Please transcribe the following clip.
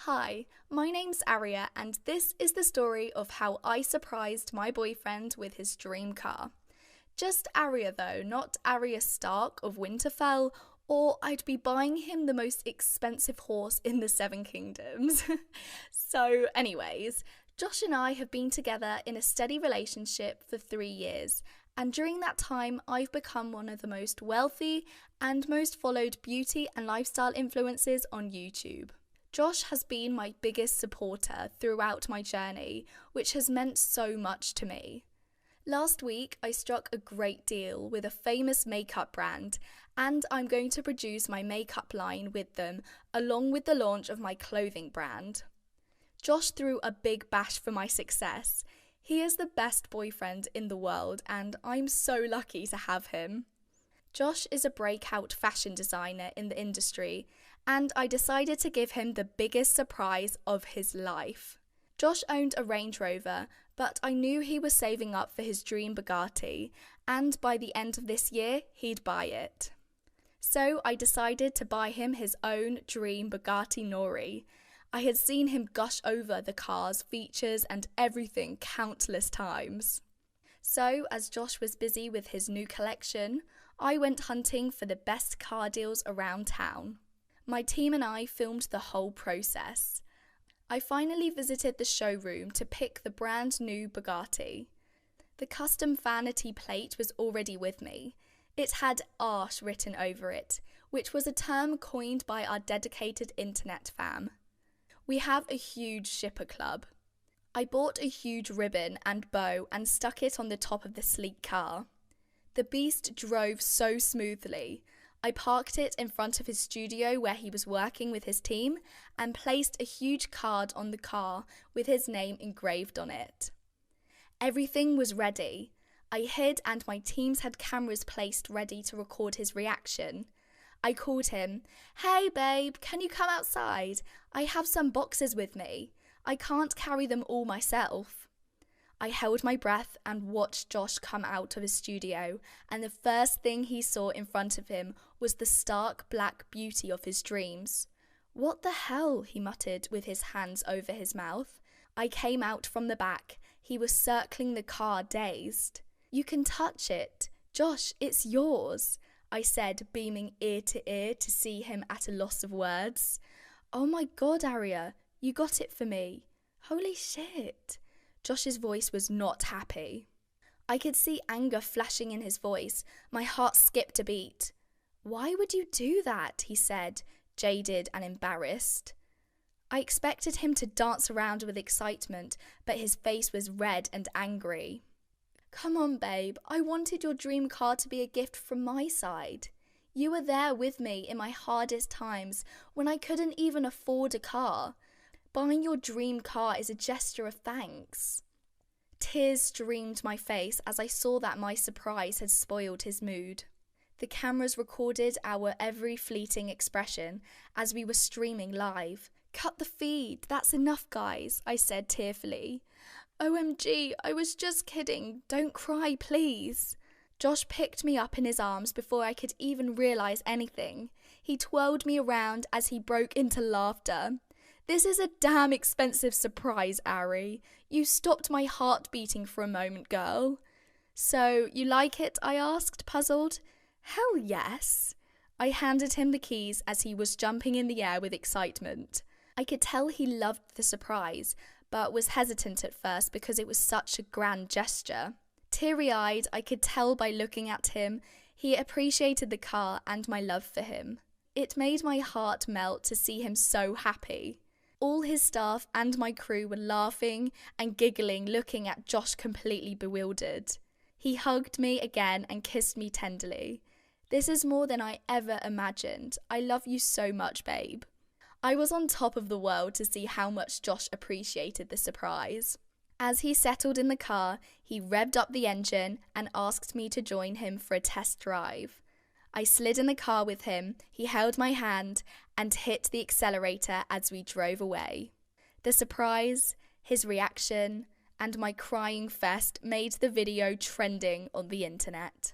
Hi, my name's Aria, and this is the story of how I surprised my boyfriend with his dream car. Just Aria though, not Arya Stark of Winterfell, or I'd be buying him the most expensive horse in the Seven Kingdoms. Anyways, Josh and I have been together in a steady relationship for 3 years, and during that time I've become one of the most wealthy and most followed beauty and lifestyle influencers on YouTube. Josh has been my biggest supporter throughout my journey, which has meant so much to me. Last week, I struck a great deal with a famous makeup brand, and I'm going to produce my makeup line with them, along with the launch of my clothing brand. Josh threw a big bash for my success. He is the best boyfriend in the world, and I'm so lucky to have him. Josh is a breakout fashion designer in the industry, and I decided to give him the biggest surprise of his life. Josh owned a Range Rover, but I knew he was saving up for his dream Bugatti, and by the end of this year, he'd buy it. So I decided to buy him his own dream Bugatti Nori. I had seen him gush over the car's features and everything countless times. So, as Josh was busy with his new collection, I went hunting for the best car deals around town. My team and I filmed the whole process. I finally visited the showroom to pick the brand new Bugatti. The custom vanity plate was already with me. It had Arsh written over it, which was a term coined by our dedicated internet fam. We have a huge shipper club. I bought a huge ribbon and bow and stuck it on the top of the sleek car. The beast drove so smoothly. I parked it in front of his studio where he was working with his team and placed a huge card on the car with his name engraved on it. Everything was ready. I hid and my teams had cameras placed ready to record his reaction. I called him, "Hey babe, can you come outside? I have some boxes with me. I can't carry them all myself." I held my breath and watched Josh come out of his studio, and the first thing he saw in front of him was the stark black beauty of his dreams. "What the hell?" he muttered with his hands over his mouth. I came out from the back. He was circling the car, dazed. "You can touch it. Josh, it's yours," I said, beaming ear to ear to see him at a loss of words. "Oh my God, Aria, you got it for me. Holy shit." Josh's voice was not happy. I could see anger flashing in his voice. My heart skipped a beat. "Why would you do that?" he said, jaded and embarrassed. I expected him to dance around with excitement, but his face was red and angry. "Come on, babe. I wanted your dream car to be a gift from my side. You were there with me in my hardest times when I couldn't even afford a car. Buying your dream car is a gesture of thanks." Tears streamed my face as I saw that my surprise had spoiled his mood. The cameras recorded our every fleeting expression as we were streaming live. "Cut the feed, that's enough, guys," I said tearfully. "OMG, I was just kidding, don't cry, please." Josh picked me up in his arms before I could even realise anything. He twirled me around as he broke into laughter. "This is a damn expensive surprise, Ari. You stopped my heart beating for a moment, girl." "So, you like it?" I asked, puzzled. "Hell yes." I handed him the keys as he was jumping in the air with excitement. I could tell he loved the surprise, but was hesitant at first because it was such a grand gesture. Teary-eyed, I could tell by looking at him, he appreciated the car and my love for him. It made my heart melt to see him so happy. All his staff and my crew were laughing and giggling, looking at Josh completely bewildered. He hugged me again and kissed me tenderly. "This is more than I ever imagined. I love you so much, babe." I was on top of the world to see how much Josh appreciated the surprise. As he settled in the car, he revved up the engine and asked me to join him for a test drive. I slid in the car with him, he held my hand, and hit the accelerator as we drove away. The surprise, his reaction, and my crying fest made the video trending on the internet.